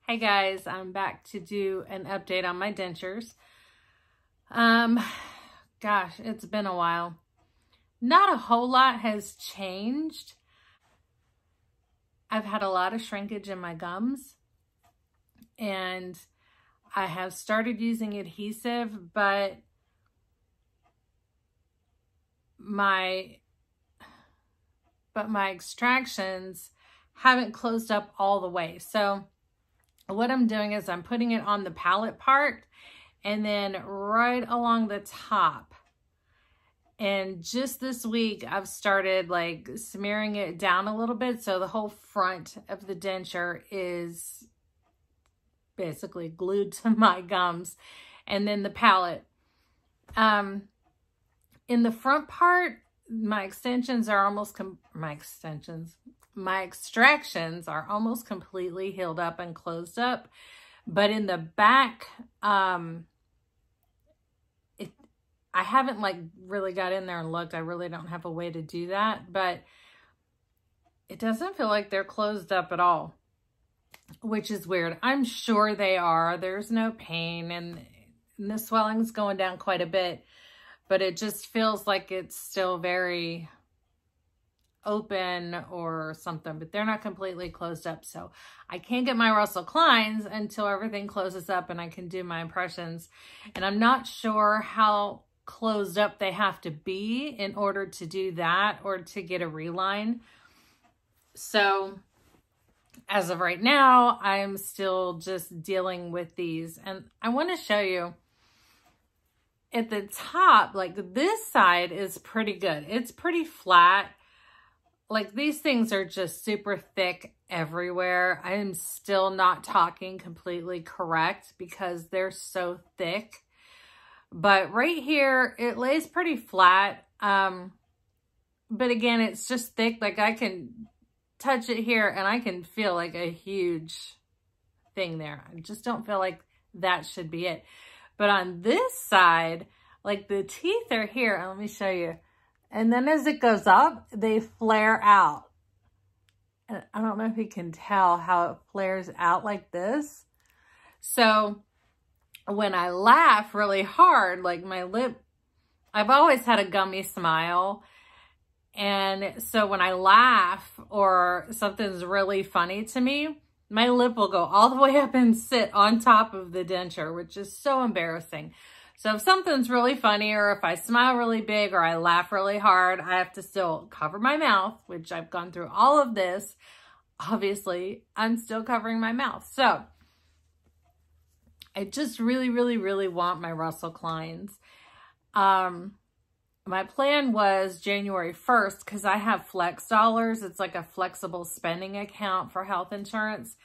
Hey guys, I'm back to do an update on my dentures. Gosh, it's been a while. Not a whole lot has changed. I've had a lot of shrinkage in my gums and I have started using adhesive, but my extractions haven't closed up all the way. So what I'm doing is I'm putting it on the palate part and then right along the top. And just this week, I've started like smearing it down a little bit. So the whole front of the denture is basically glued to my gums, and then the palate. In the front part, my extractions are almost completely healed up and closed up. But in the back, I haven't like really got in there and looked. I really don't have a way to do that, but it doesn't feel like they're closed up at all, which is weird. I'm sure they are. There's no pain and the swelling's going down quite a bit, but it just feels like it's still very open or something, but they're not completely closed up. So I can't get my Russell Kleins until everything closes up and I can do my impressions. And I'm not sure how closed up they have to be in order to do that or to get a reline. So as of right now, I'm still just dealing with these. And I want to show you at the top, like this side is pretty good. It's pretty flat. Like these things are just super thick everywhere. I am still not talking completely correct because they're so thick. But right here, it lays pretty flat. But again, it's just thick. Like I can touch it here and I can feel like a huge thing there. I just don't feel like that should be it. But on this side, like the teeth are here. Let me show you. And then as it goes up, they flare out. And I don't know if you can tell how it flares out like this. So when I laugh really hard, like my lip, I've always had a gummy smile. And so when I laugh or something's really funny to me, my lip will go all the way up and sit on top of the denture, which is so embarrassing. So if something's really funny or if I smile really big or I laugh really hard, I have to still cover my mouth, which I've gone through all of this. Obviously, I'm still covering my mouth. So I just really want my Russell Kleins. My plan was January 1st because I have Flex Dollars. It's like a flexible spending account for health insurance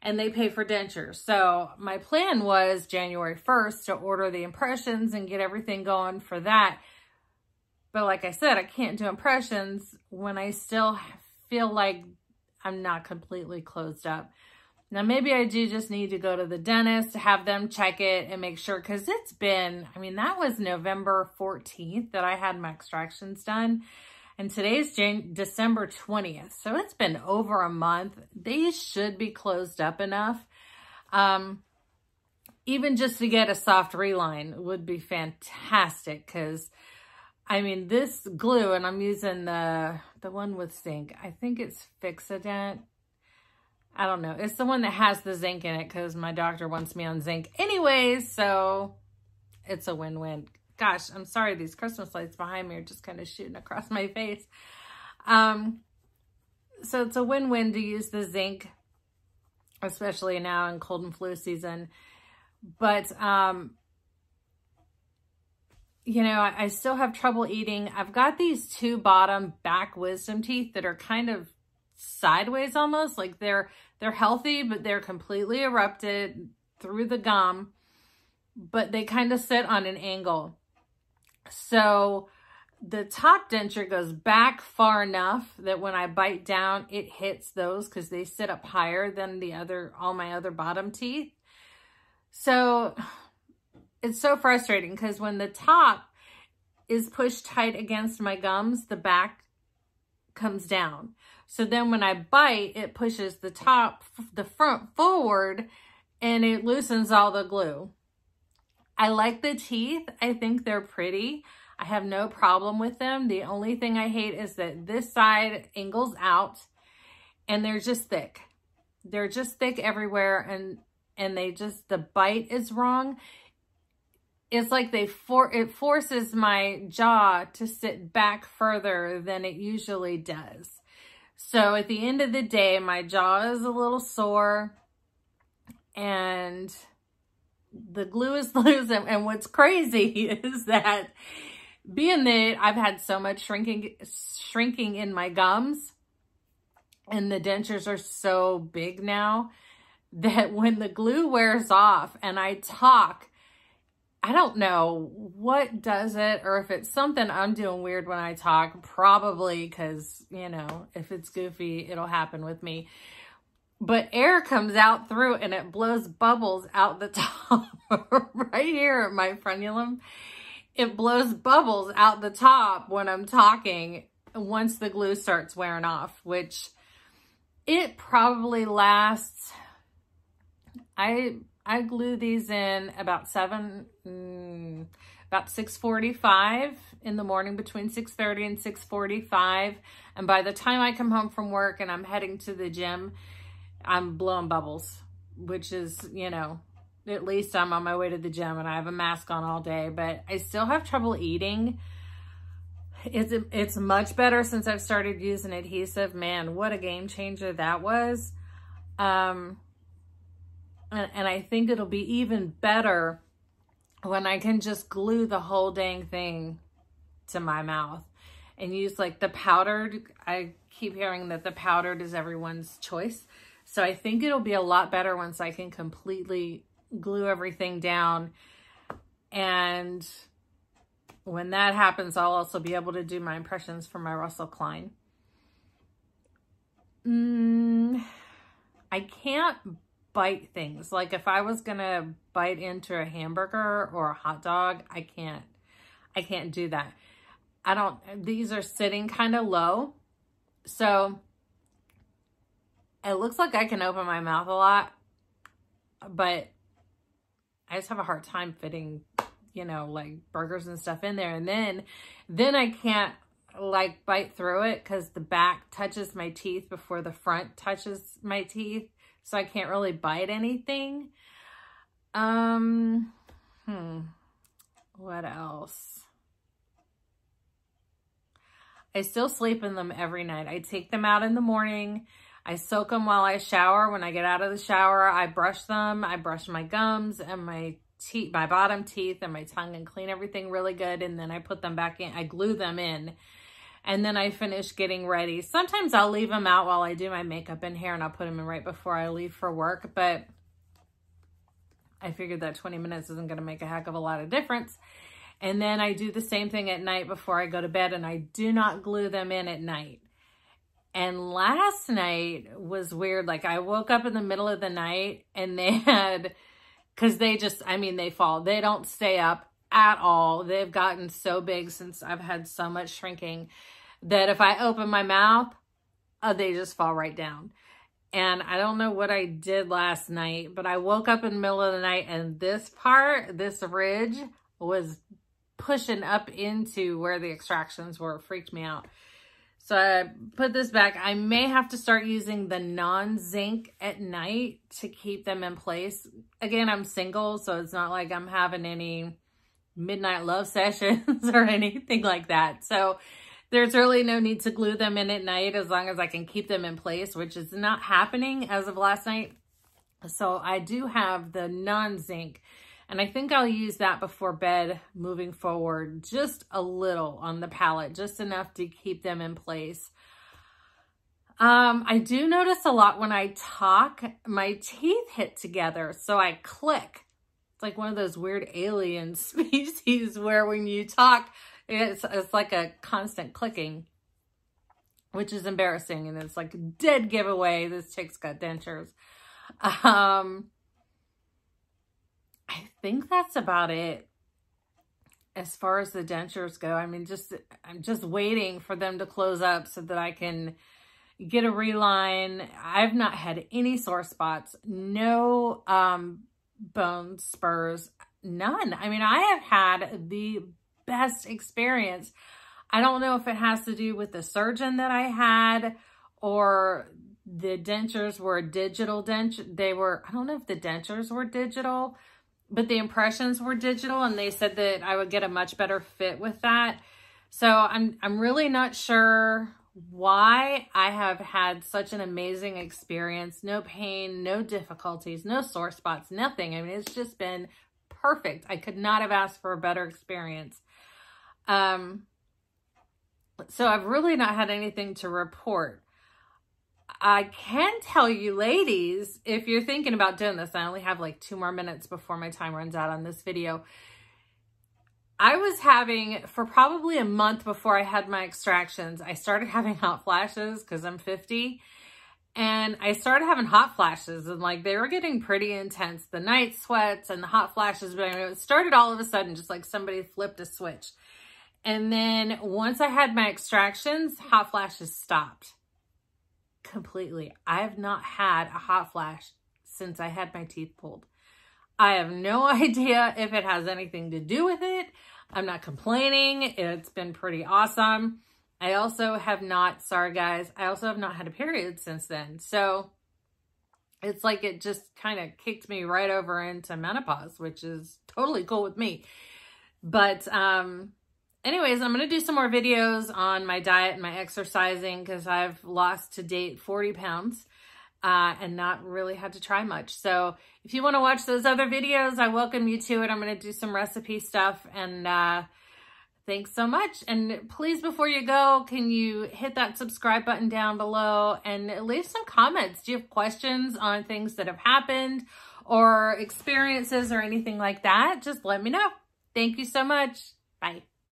and they pay for dentures. So my plan was January 1st to order the impressions and get everything going for that. But like I said, I can't do impressions when I still feel like I'm not completely closed up. Now, maybe I do just need to go to the dentist to have them check it and make sure, because it's been, I mean, that was November 14th that I had my extractions done. And today's December 20th. So it's been over a month. These should be closed up enough. Even just to get a soft reline would be fantastic, because I mean, this glue, and I'm using the one with zinc. I think it's Fixodent. I don't know. It's the one that has the zinc in it because my doctor wants me on zinc anyways, so it's a win-win. Gosh, I'm sorry. These Christmas lights behind me are just kind of shooting across my face. So it's a win-win to use the zinc, especially now in cold and flu season. But, you know, I still have trouble eating. I've got these two bottom back wisdom teeth that are kind of sideways almost, like they're healthy, but they're completely erupted through the gum, but they kind of sit on an angle. So the top denture goes back far enough that when I bite down, it hits those because they sit up higher than all my other bottom teeth. So it's so frustrating because when the top is pushed tight against my gums, the back comes down. So then when I bite, it pushes the front forward, and it loosens all the glue. I like the teeth. I think they're pretty. I have no problem with them. The only thing I hate is that this side angles out, and they're just thick. They're just thick everywhere, and the bite is wrong. It's like it forces my jaw to sit back further than it usually does. So at the end of the day, my jaw is a little sore, and the glue is loose. And what's crazy is that being that I've had so much shrinking in my gums, and the dentures are so big now, that when the glue wears off and I talk, I don't know what does it, or if it's something I'm doing weird when I talk, probably because, you know, if it's goofy, it'll happen with me. But air comes out through, and it blows bubbles out the top right here at my frenulum. It blows bubbles out the top when I'm talking once the glue starts wearing off, which it probably lasts. I glue these in about 6:45 in the morning, between 6:30 and 6:45. And by the time I come home from work and I'm heading to the gym, I'm blowing bubbles, which is, you know, at least I'm on my way to the gym and I have a mask on all day, but I still have trouble eating. It's much better since I've started using adhesive. Man, what a game changer that was. And I think it'll be even better when I can just glue the whole dang thing to my mouth and use like the powdered. I keep hearing that the powdered is everyone's choice. So I think it'll be a lot better once I can completely glue everything down. And when that happens, I'll also be able to do my impressions for my Russell Klein. I can't bite things. Like if I was gonna bite into a hamburger or a hot dog, I can't do that. These are sitting kind of low. So it looks like I can open my mouth a lot, but I just have a hard time fitting, you know, like burgers and stuff in there. And then I can't like bite through it because the back touches my teeth before the front touches my teeth. So I can't really bite anything. What else? I still sleep in them every night. I take them out in the morning. I soak them while I shower. When I get out of the shower, I brush them. I brush my gums and my teeth, my bottom teeth and my tongue, and clean everything really good. And then I put them back in. I glue them in. And then I finish getting ready. Sometimes I'll leave them out while I do my makeup and hair, and I'll put them in right before I leave for work. But I figured that 20 minutes isn't going to make a heck of a lot of difference. And then I do the same thing at night before I go to bed, and I do not glue them in at night. And last night was weird. Like I woke up in the middle of the night, and they had, because they just, I mean, they fall. They don't stay up at all. They've gotten so big since I've had so much shrinking that if I open my mouth, they just fall right down. And I don't know what I did last night, but I woke up in the middle of the night, and this ridge was pushing up into where the extractions were. It freaked me out. So I put this back. I may have to start using the non-zinc at night to keep them in place. Again, I'm single, so it's not like I'm having any midnight love sessions or anything like that. So there's really no need to glue them in at night as long as I can keep them in place, which is not happening as of last night. So I do have the non-zinc, and I think I'll use that before bed moving forward, just a little on the palette, just enough to keep them in place. I do notice a lot when I talk, my teeth hit together, so I click. It's like one of those weird alien species where when you talk, it's like a constant clicking, which is embarrassing, and it's like a dead giveaway. This chick's got dentures. I think that's about it as far as the dentures go. I mean, I'm just waiting for them to close up so that I can get a reline. I've not had any sore spots, no bone spurs, none. I mean, I have had the best experience. I don't know if it has to do with the surgeon that I had or the dentures were digital denture. I don't know if the dentures were digital, but the impressions were digital, and they said that I would get a much better fit with that. So I'm really not sure why I have had such an amazing experience. No pain, no difficulties, no sore spots, nothing. I mean, it's just been perfect. I could not have asked for a better experience. So I've really not had anything to report. I can tell you, ladies, if you're thinking about doing this, I only have like 2 more minutes before my time runs out on this video. I was having, for probably a month before I had my extractions, I started having hot flashes because I'm 50. And I started having hot flashes, and like they were getting pretty intense. The night sweats and the hot flashes, but I mean, it started all of a sudden, just like somebody flipped a switch. And then once I had my extractions, hot flashes stopped completely. I have not had a hot flash since I had my teeth pulled. I have no idea if it has anything to do with it. I'm not complaining. It's been pretty awesome. I also have not, sorry guys, I also have not had a period since then. So it's like it just kind of kicked me right over into menopause, which is totally cool with me. But anyways, I'm going to do some more videos on my diet and my exercising because I've lost to date 40 pounds and not really had to try much. So if you want to watch those other videos, I welcome you to it. I'm going to do some recipe stuff, and thanks so much. And please, before you go, can you hit that subscribe button down below and leave some comments? Do you have questions on things that have happened or experiences or anything like that? Just let me know. Thank you so much. Bye.